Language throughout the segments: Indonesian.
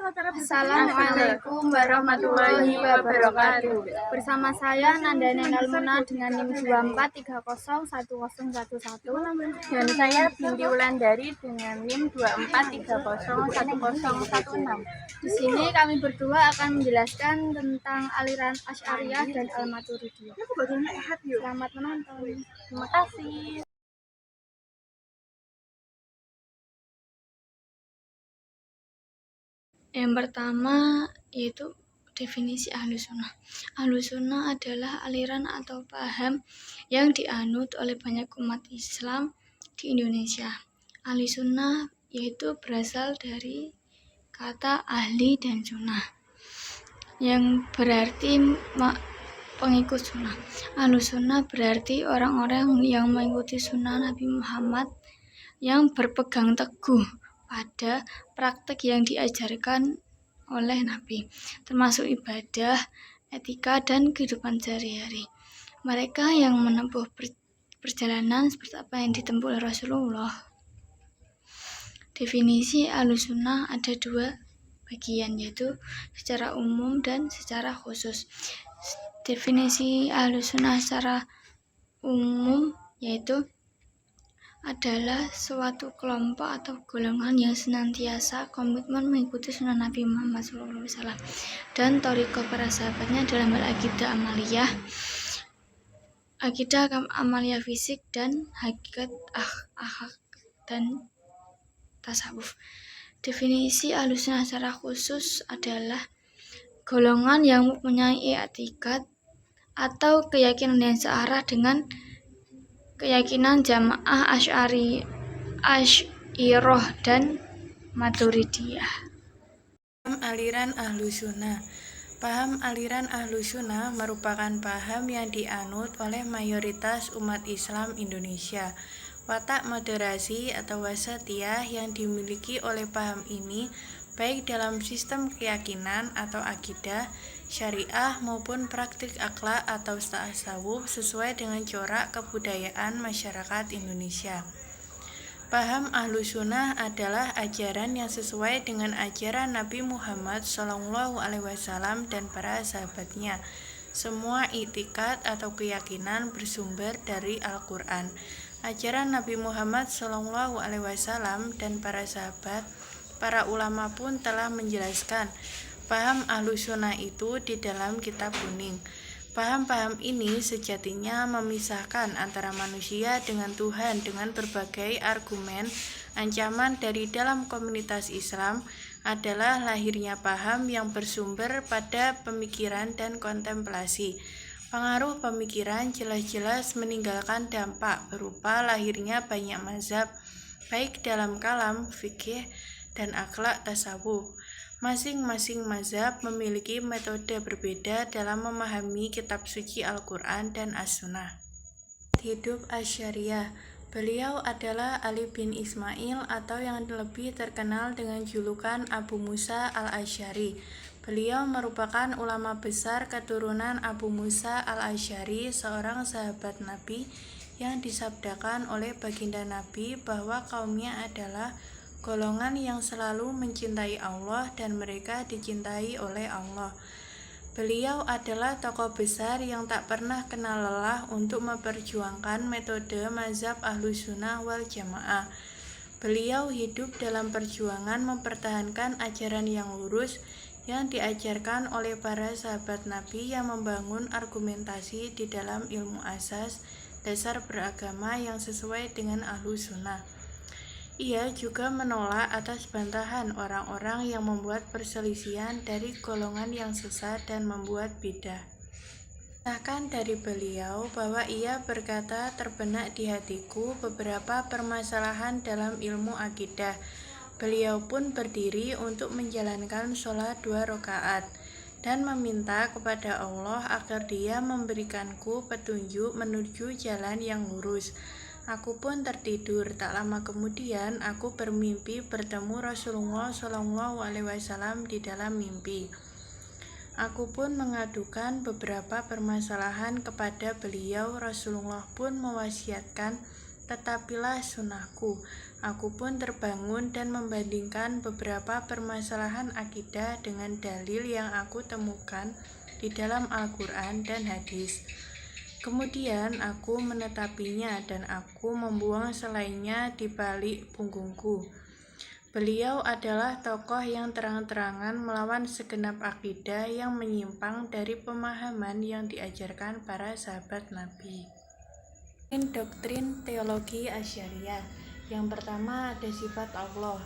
Assalamualaikum warahmatullahi wabarakatuh. Bersama saya Nanda Nenalmuna dengan NIM 24301011 dan saya Binti Wulandari dengan NIM 24301016. Di sini kami berdua akan menjelaskan tentang aliran Asy'ariyah dan Al-Maturidiyah. Selamat menonton. Terima kasih. Yang pertama yaitu definisi Ahlussunnah. Ahlussunnah adalah aliran atau paham yang dianut oleh banyak umat Islam di Indonesia. Ahlussunnah yaitu berasal dari kata ahli dan sunnah yang berarti pengikut sunnah. Ahlussunnah berarti orang-orang yang mengikuti sunnah Nabi Muhammad yang berpegang teguh pada praktek yang diajarkan oleh Nabi, termasuk ibadah, etika, dan kehidupan sehari-hari. Mereka yang menempuh perjalanan seperti apa yang ditempuh oleh Rasulullah. Definisi Ahlussunnah ada dua bagian, yaitu secara umum dan secara khusus. Definisi Ahlussunnah secara umum yaitu adalah suatu kelompok atau golongan yang senantiasa komitmen mengikuti sunnah Nabi Muhammad SAW dan thariqah para sahabatnya dalam hal akidah amaliyah fisik dan hakikat akhlak dan tasawuf. Definisi Ahlussunnah secara khusus adalah golongan yang mempunyai i'tiqad atau keyakinan yang searah dengan keyakinan jamaah Asy'ariyah dan Maturidiyah. Paham aliran Ahlussunnah. Paham aliran Ahlussunnah merupakan paham yang dianut oleh mayoritas umat Islam Indonesia. Watak moderasi atau wasatiyah yang dimiliki oleh paham ini baik dalam sistem keyakinan atau akidah, syariah maupun praktik akhlak atau tasawuf sesuai dengan corak kebudayaan masyarakat Indonesia. Paham Ahlussunnah adalah ajaran yang sesuai dengan ajaran Nabi Muhammad SAW dan para sahabatnya. Semua i'tiqad atau keyakinan bersumber dari Al-Quran. Ajaran Nabi Muhammad SAW dan para sahabat, para ulama pun telah menjelaskan paham Ahlussunnah itu di dalam kitab kuning. Paham-paham ini sejatinya memisahkan antara manusia dengan Tuhan dengan berbagai argumen. Ancaman dari dalam komunitas Islam adalah lahirnya paham yang bersumber pada pemikiran dan kontemplasi. Pengaruh pemikiran jelas-jelas meninggalkan dampak berupa lahirnya banyak mazhab, baik dalam kalam, fikih, dan akhlak tasawuf. Masing-masing mazhab memiliki metode berbeda dalam memahami kitab suci Al-Quran dan As-Sunnah. Hidup Asy'ariyah. Beliau adalah Ali bin Ismail atau yang lebih terkenal dengan julukan Abu Musa al-Asy'ari. Beliau merupakan ulama besar keturunan Abu Musa al-Asy'ari, seorang sahabat Nabi yang disabdakan oleh baginda Nabi bahwa kaumnya adalah golongan yang selalu mencintai Allah dan mereka dicintai oleh Allah. Beliau adalah tokoh besar yang tak pernah kenal lelah untuk memperjuangkan metode mazhab Ahlussunnah wal Jamaah. Beliau hidup dalam perjuangan mempertahankan ajaran yang lurus yang diajarkan oleh para sahabat Nabi yang membangun argumentasi di dalam ilmu asas dasar beragama yang sesuai dengan Ahlussunnah. Ia juga menolak atas bantahan orang-orang yang membuat perselisihan dari golongan yang sesat dan membuat bidah. Bahkan dari beliau bahwa ia berkata, terbenak di hatiku beberapa permasalahan dalam ilmu akidah. Beliau pun berdiri untuk menjalankan sholat 2 rakaat dan meminta kepada Allah agar Dia memberikanku petunjuk menuju jalan yang lurus. Aku pun tertidur. Tak lama kemudian aku bermimpi bertemu Rasulullah SAW di dalam mimpi. Aku pun mengadukan beberapa permasalahan kepada beliau. Rasulullah pun mewasiatkan, tetapilah sunnahku. Aku pun terbangun dan membandingkan beberapa permasalahan akidah dengan dalil yang aku temukan di dalam Al-Quran dan hadis. Kemudian aku menetapinya dan aku membuang selainnya di balik punggungku. Beliau adalah tokoh yang terang-terangan melawan segenap akidah yang menyimpang dari pemahaman yang diajarkan para sahabat Nabi. Doktrin teologi Asy'ariyah. Yang pertama ada sifat Allah.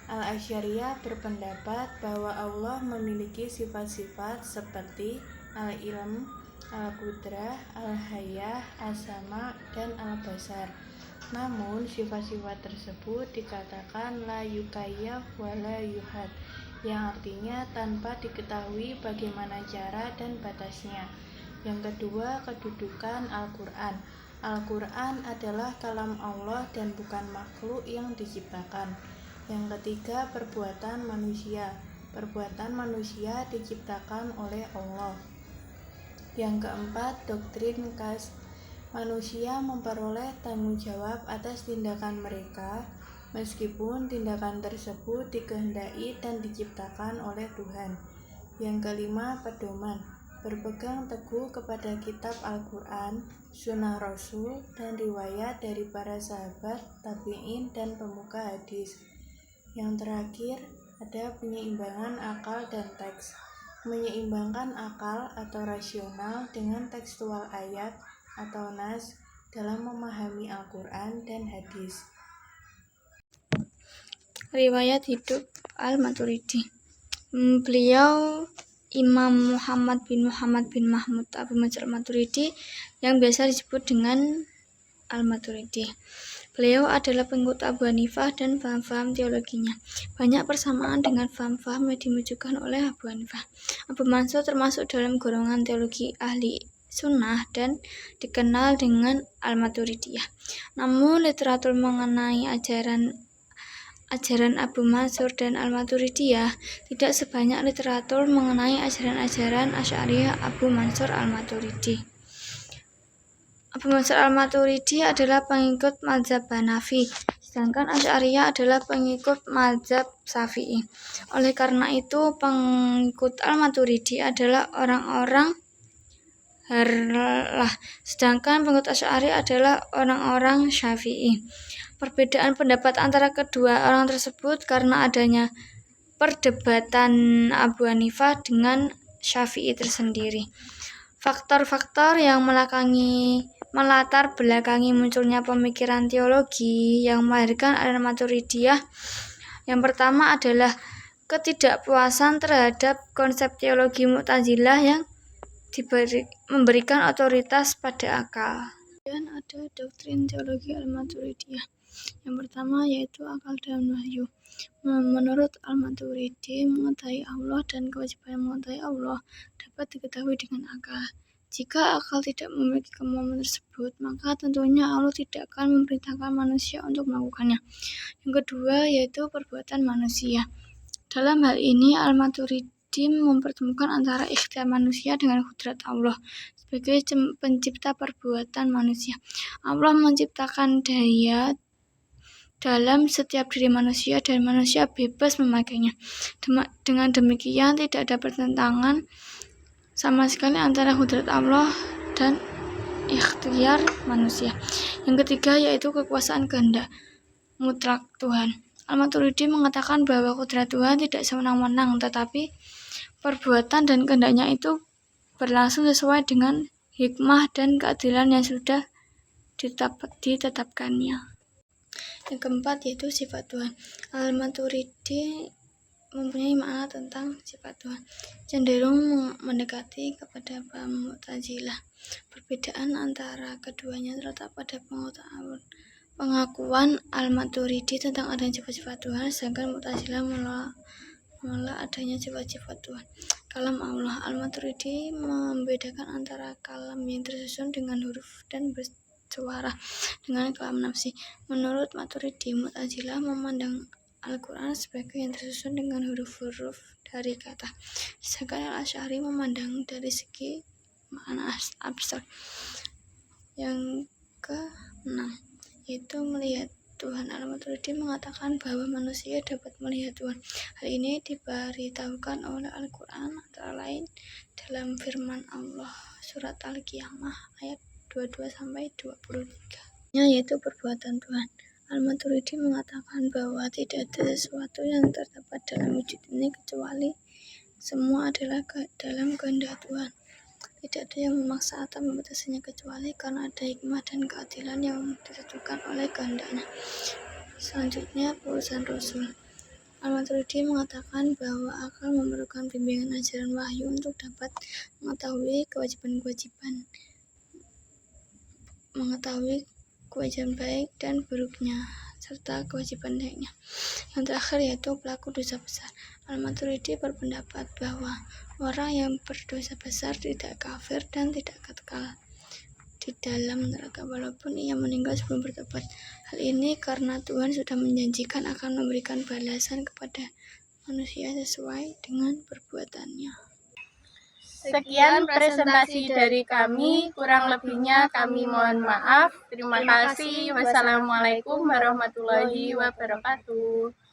Al-Asy'ariyah berpendapat bahwa Allah memiliki sifat-sifat seperti al-ilm, al-qudrah, al-hayah, as-sama, dan al-basar. Namun sifat-sifat tersebut dikatakan la yukayyaf wa la yuhad, yang artinya tanpa diketahui bagaimana cara dan batasnya. Yang kedua, kedudukan Al-Quran. Al-Quran adalah kalam Allah dan bukan makhluk yang diciptakan. Yang ketiga, perbuatan manusia. Perbuatan manusia diciptakan oleh Allah. Yang keempat, doktrin kasb. Manusia memperoleh tanggung jawab atas tindakan mereka, meskipun tindakan tersebut dikehendaki dan diciptakan oleh Tuhan. Yang kelima, pedoman. Berpegang teguh kepada kitab Al-Quran, sunnah Rasul, dan riwayat dari para sahabat, tabi'in, dan pemuka hadis. Yang terakhir, ada penyeimbangan akal dan teks. Menyeimbangkan akal atau rasional dengan tekstual ayat atau nas dalam memahami Al-Quran dan hadis. Riwayat hidup Al-Maturidi. Beliau Imam Muhammad bin Mahmud Abu Mansur Al-Maturidi yang biasa disebut dengan Al-Maturidi. Beliau adalah pengikut Abu Hanifah dan paham-paham teologinya banyak persamaan dengan paham-paham yang dimunculkan oleh Abu Hanifah. Abu Mansur termasuk dalam golongan teologi ahli sunnah dan dikenal dengan Al-Maturidiyah. Namun literatur mengenai ajaran Abu Mansur dan Al-Maturidiyah tidak sebanyak literatur mengenai ajaran-ajaran Asy'ariyah Abu Mansur Al-Maturidi. Abu Mansur Al-Maturidi adalah pengikut mazhab Hanafi, sedangkan Asy'ariyah adalah pengikut mazhab Syafi'i. Oleh karena itu, pengikut Al-Maturidi adalah orang-orang harlah, sedangkan pengikut Asy'ari adalah orang-orang Syafi'i. Perbedaan pendapat antara kedua orang tersebut karena adanya perdebatan Abu Hanifah dengan Syafi'i tersendiri. Faktor-faktor yang melatar belakangi munculnya pemikiran teologi yang melahirkan aliran Maturidiyah. Yang pertama adalah ketidakpuasan terhadap konsep teologi Mu'tazilah yang memberikan otoritas pada akal. Dan ada doktrin teologi Al-Maturidiyah. Yang pertama yaitu akal dan wahyu. Menurut Al-Maturidi, mengetahui Allah dan kewajiban mengetahui Allah dapat diketahui dengan akal. Jika akal tidak memiliki kemampuan tersebut, maka tentunya Allah tidak akan memerintahkan manusia untuk melakukannya. Yang kedua yaitu perbuatan manusia. Dalam hal ini, Al-Maturidi mempertemukan antara ikhtiar manusia dengan kudrat Allah sebagai pencipta perbuatan manusia. Allah menciptakan daya dalam setiap diri manusia dan manusia bebas memakainya. Dengan demikian tidak ada pertentangan sama sekali antara kudrat Allah dan ikhtiar manusia. Yang ketiga yaitu kekuasaan kehendak mutlak Tuhan. Al-Maturidi mengatakan bahwa kudrat Tuhan tidak sewenang-wenang, tetapi perbuatan dan kehendaknya itu berlangsung sesuai dengan hikmah dan keadilan yang sudah ditetapkannya. Yang keempat yaitu sifat Tuhan. Al-Maturidi mempunyai makna tentang sifat Tuhan, cenderung mendekati kepada paham Mu'tazilah. Perbedaan antara keduanya terletak pada pengakuan Al-Maturidi tentang adanya sifat-sifat Tuhan, sedangkan Mu'tazilah menolak adanya sifat-sifat Tuhan. Kalam Allah. Al-Maturidi membedakan antara kalam yang tersusun dengan huruf dan bersuara dengan kalam nafsi. Menurut Maturidi, Mu'tazilah memandang Al-Quran sebagai yang tersusun dengan huruf-huruf dari kata, sedangkan Al-Asy'ari memandang dari segi makna abstrak. Yang ke-6 yaitu melihat Tuhan. Al-Maturidi mengatakan bahwa manusia dapat melihat Tuhan. Hal ini diberitahukan oleh Al-Quran antara lain dalam firman Allah surat Al-Qiyamah ayat 22-23, yaitu perbuatan Tuhan. Al-Maturidi mengatakan bahwa tidak ada sesuatu yang terdapat dalam wujud ini kecuali semua adalah dalam kehendak Tuhan. Tidak ada yang memaksa atau membatasinya kecuali karena ada hikmah dan keadilan yang ditentukan oleh kehendaknya. Selanjutnya, perusahaan Rasul. Al-Maturidi mengatakan bahwa akal memerlukan bimbingan ajaran wahyu untuk dapat mengetahui kewajiban baik dan buruknya, serta kewajiban baiknya. Yang terakhir yaitu pelaku dosa besar. Al-Maturidi berpendapat bahwa orang yang berdosa besar tidak kafir dan tidak kekal di dalam neraka walaupun ia meninggal sebelum bertobat. Hal ini karena Tuhan sudah menjanjikan akan memberikan balasan kepada manusia sesuai dengan perbuatannya. Sekian presentasi dari kami, kurang lebihnya kami mohon maaf. Terima kasih. Wassalamualaikum warahmatullahi wabarakatuh.